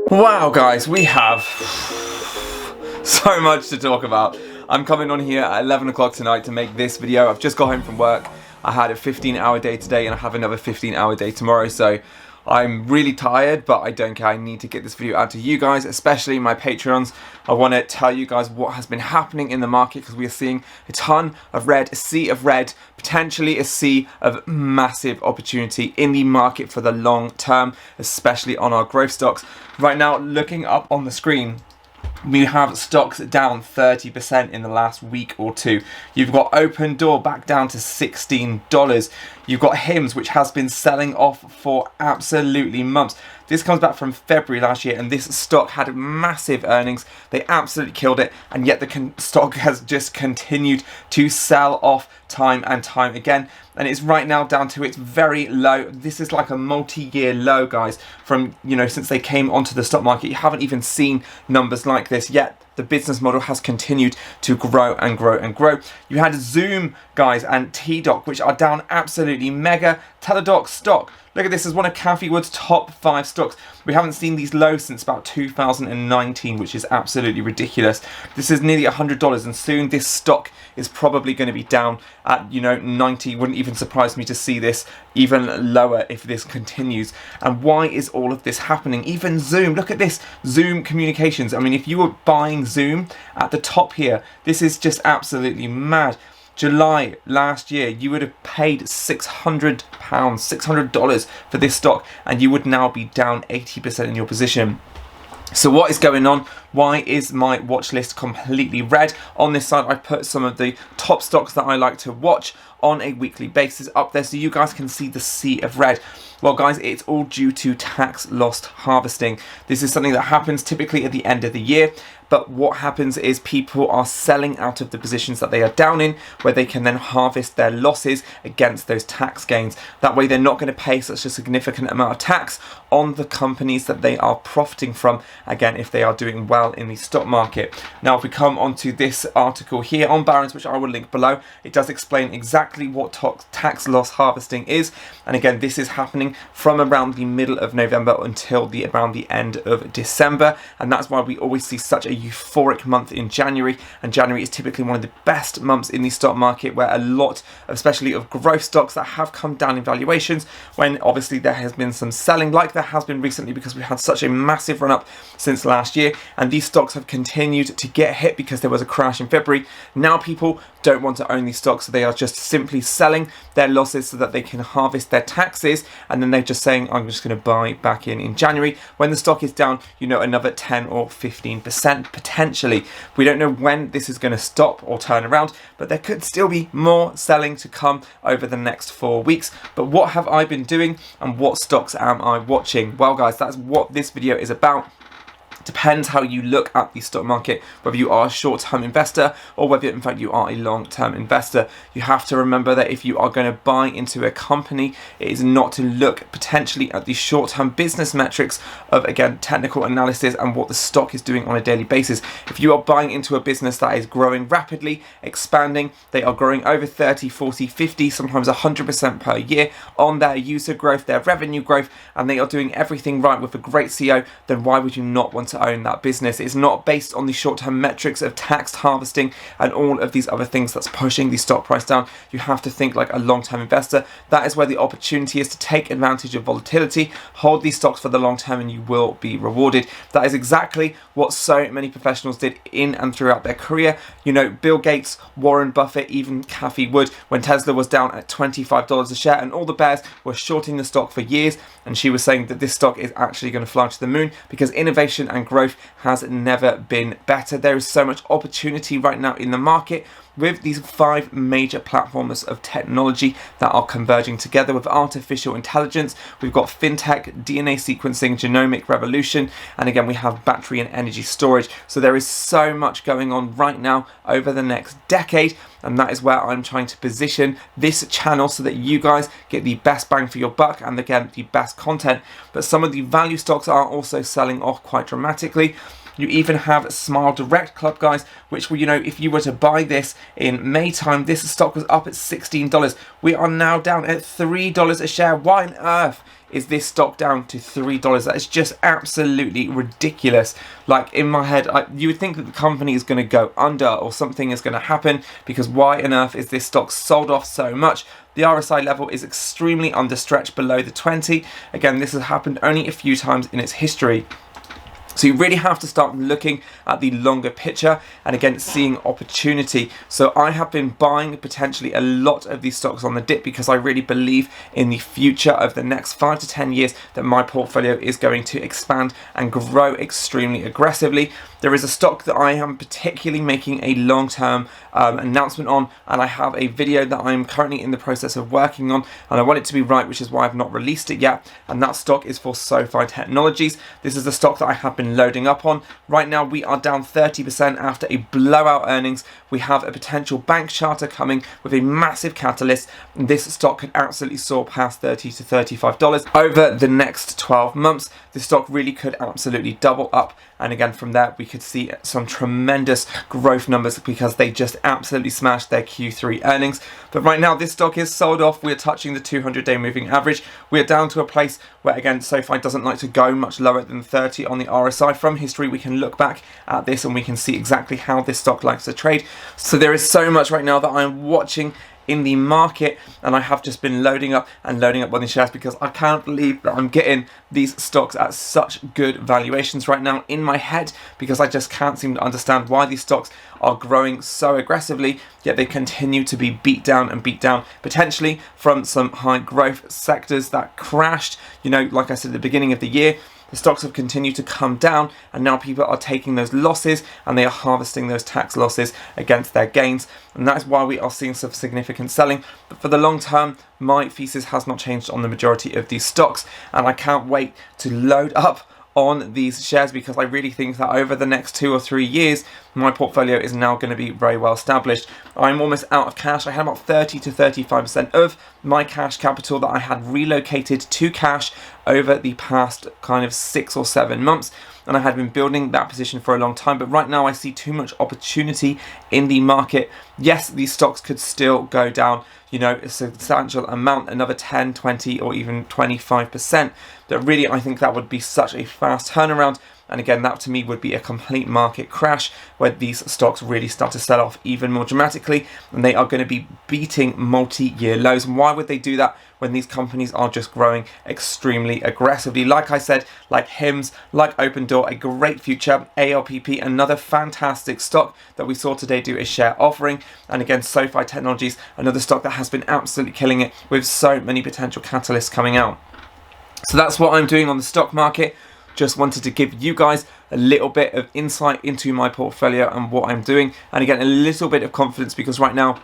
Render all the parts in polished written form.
Wow guys, we have so much to talk about. I'm coming on here at 11 o'clock tonight to make this video. I've just got home from work. I had a 15-hour day today and I have another 15-hour day tomorrow, so I'm really tired, but I don't care. I need to get this video out to you guys, especially my Patreons. I want to tell you guys what has been happening in the market, because we are seeing a ton of red, a sea of red, potentially a sea of massive opportunity in the market for the long term, especially on our growth stocks. Right now, looking up on the screen, we have stocks down 30% in the last week or two. You've got Open Door back down to $16. You've got HIMS, which has been selling off for absolutely months. This comes back from February last year, and this stock had massive earnings. They absolutely killed it, and yet the stock has just continued to sell off time and time again, and it's right now down to its very low. This is like a multi-year low, guys, from, you know, since they came onto the stock market. You haven't even seen numbers like this yet. The business model has continued to grow and grow and grow. You had Zoom, guys, and TDoc, which are down absolutely mega. Teladoc stock, look at this, as one of Cathy Wood's top 5 stocks. We haven't seen these lows since about 2019, which is absolutely ridiculous. This is nearly $100, and soon this stock is probably going to be down at, you know, 90. Wouldn't even surprise me to see this even lower if this continues. And why is all of this happening? Even Zoom, look at this, Zoom Communications. I mean, if you were buying Zoom at the top here, this is just absolutely mad. July last year, you would have paid $600 for this stock, and you would now be down 80% in your position. So what is going on? Why is my watch list completely red? On this side, I put some of the top stocks that I like to watch on a weekly basis up there, so you guys can see the sea of red. Well guys, it's all due to tax loss harvesting. This is something that happens typically at the end of the year, but what happens is people are selling out of the positions that they are down in, where they can then harvest their losses against those tax gains. That way they're not going to pay such a significant amount of tax on the companies that they are profiting from, again, if they are doing well in the stock market. Now, if we come onto this article here on Barron's, which I will link below, it does explain exactly what tax loss harvesting is. And again, this is happening from around the middle of November until around the end of December. And that's why we always see such a euphoric month in January. And January is typically one of the best months in the stock market, where a lot, especially of growth stocks that have come down in valuations, when obviously there has been some selling, like there has been recently, because we had such a massive run up since last year, and these stocks have continued to get hit because there was a crash in February. Now people don't want to own these stocks, so they are just simply selling their losses so that they can harvest their taxes, and then they're just saying, I'm just going to buy back in January when the stock is down, you know, another 10 or 15% potentially. We don't know when this is going to stop or turn around, but there could still be more selling to come over the next 4 weeks. But what have I been doing, and what stocks am I watching? Well guys, that's what this video is about. Depends how you look at the stock market, whether you are a short-term investor or whether in fact you are a long-term investor. You have to remember that if you are going to buy into a company, it is not to look potentially at the short-term business metrics of, again, technical analysis and what the stock is doing on a daily basis. If you are buying into a business that is growing rapidly, expanding, they are growing over 30, 40, 50, sometimes 100% per year on their user growth, their revenue growth, and they are doing everything right with a great CEO, then why would you not want to own that business? It's not based on the short-term metrics of tax harvesting and all of these other things that's pushing the stock price down. You have to think like a long-term investor. That is where the opportunity is, to take advantage of volatility, hold these stocks for the long term, and you will be rewarded. That is exactly what so many professionals did in and throughout their career. You know, Bill Gates, Warren Buffett, even Cathy Wood, when Tesla was down at $25 a share and all the bears were shorting the stock for years, and she was saying that this stock is actually going to fly to the moon because innovation and growth has never been better. There is so much opportunity right now in the market with these 5 major platforms of technology that are converging together with artificial intelligence. We've got fintech, DNA sequencing, genomic revolution, and again we have battery and energy storage. So there is so much going on right now over the next decade, and that is where I'm trying to position this channel so that you guys get the best bang for your buck and again the best content. But some of the value stocks are also selling off quite dramatically. You even have Smile Direct Club, guys, which will, if you were to buy this in May time, this stock was up at $16. We are now down at $3 a share. Why on earth is this stock down to $3? That is just absolutely ridiculous. Like, in my head, you would think that the company is going to go under or something is going to happen, because why on earth is this stock sold off so much? The RSI level is extremely understretched below the 20. Again, this has happened only a few times in its history. So you really have to start looking at the longer picture and again seeing opportunity. So I have been buying potentially a lot of these stocks on the dip because I really believe in the future of the next 5 to 10 years that my portfolio is going to expand and grow extremely aggressively. There is a stock that I am particularly making a long-term announcement on, and I have a video that I'm currently in the process of working on, and I want it to be right, which is why I've not released it yet, and that stock is for SoFi Technologies. This is the stock that I have been loading up on. Right now we are down 30% after a blowout earnings. We have a potential bank charter coming with a massive catalyst, and this stock could absolutely soar past $30 to $35 over the next 12 months. This stock really could absolutely double up, and again from there we could see some tremendous growth numbers because they just absolutely smashed their Q3 earnings. But right now this stock is sold off. We're touching the 200-day moving average. We're down to a place where again SoFi doesn't like to go much lower than 30 on the RSI. From history we can look back at this and we can see exactly how this stock likes to trade. So there is so much right now that I'm watching in the market, and I have just been loading up on these shares because I can't believe that I'm getting these stocks at such good valuations right now in my head, because I just can't seem to understand why these stocks are growing so aggressively, yet they continue to be beat down, potentially from some high growth sectors that crashed. Like I said at the beginning of the year, the stocks have continued to come down, and now people are taking those losses and they are harvesting those tax losses against their gains, and that is why we are seeing some significant selling. But for the long term, my thesis has not changed on the majority of these stocks, and I can't wait to load up on these shares because I really think that over the next 2 or 3 years my portfolio is now going to be very well established. I'm almost out of cash. I had about 30 to 35% of my cash capital that I had relocated to cash over the past kind of 6 or 7 months, and I had been building that position for a long time. But right now I see too much opportunity in the market. Yes, these stocks could still go down a substantial amount, another 10, 20 or even 25%. But really I think that would be such a fast turnaround, and again that to me would be a complete market crash where these stocks really start to sell off even more dramatically, and they are going to be beating multi-year lows. And why would they do that when these companies are just growing extremely aggressively? Like I said, like HIMS, like Open Door, a great future. ALPP, another fantastic stock that we saw today do a share offering. And again, SoFi Technologies, another stock that has been absolutely killing it with so many potential catalysts coming out. So that's what I'm doing on the stock market. Just wanted to give you guys a little bit of insight into my portfolio and what I'm doing, and again a little bit of confidence, because right now,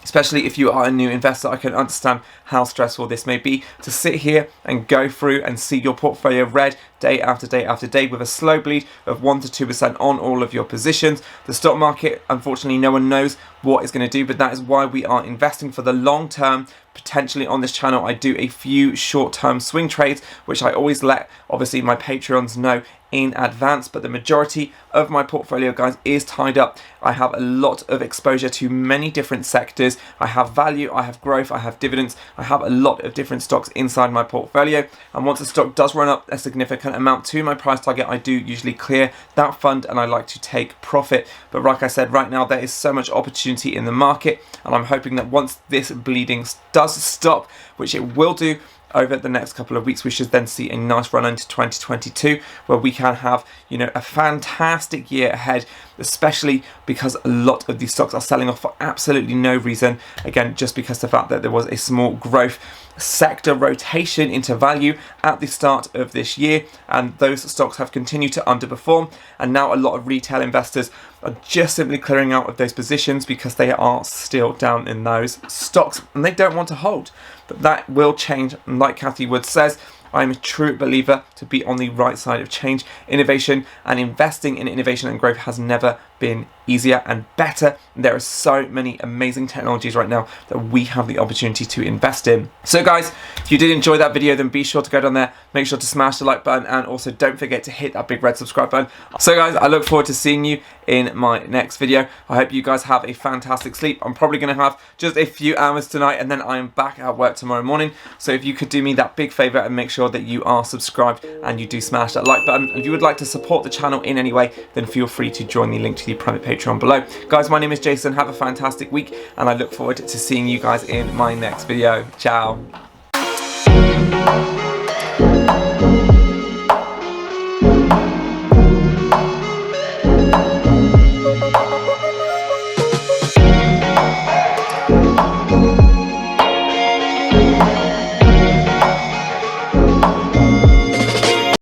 especially if you are a new investor, I can understand how stressful this may be to sit here and go through and see your portfolio red day after day after day with a slow bleed of 1 to 2% on all of your positions. The stock market, unfortunately, no one knows what it's going to do, but that is why we are investing for the long term. Potentially on this channel I do a few short-term swing trades, which I always let obviously my Patreons know in advance, but the majority of my portfolio, guys, is tied up. I have a lot of exposure to many different sectors. I have value, I have growth, I have dividends, I have a lot of different stocks inside my portfolio, and once a stock does run up a significant amount to my price target, I do usually clear that fund and I like to take profit. But like I said, right now there is so much opportunity in the market, and I'm hoping that once this bleeding does stop, which it will do over the next couple of weeks, we should then see a nice run into 2022 where we can have a fantastic year ahead, especially because a lot of these stocks are selling off for absolutely no reason, again just because the fact that there was a small growth sector rotation into value at the start of this year, and those stocks have continued to underperform, and now a lot of retail investors are just simply clearing out of those positions because they are still down in those stocks and they don't want to hold. But that will change, and like Cathy Wood says, I'm a true believer to be on the right side of change. Innovation and investing in innovation and growth has never been easier and better. There are so many amazing technologies right now that we have the opportunity to invest in. So guys, if you did enjoy that video, then be sure to go down there, make sure to smash the like button, and also don't forget to hit that big red subscribe button. So guys, I look forward to seeing you in my next video. I hope you guys have a fantastic sleep. I'm probably going to have just a few hours tonight, and then I am back at work tomorrow morning. So if you could do me that big favor and make sure that you are subscribed and you do smash that like button. If you would like to support the channel in any way, then feel free to join the link to the private Patreon below. Guys, my name is Jason. Have a fantastic week, and I look forward to seeing you guys in my next video. Ciao.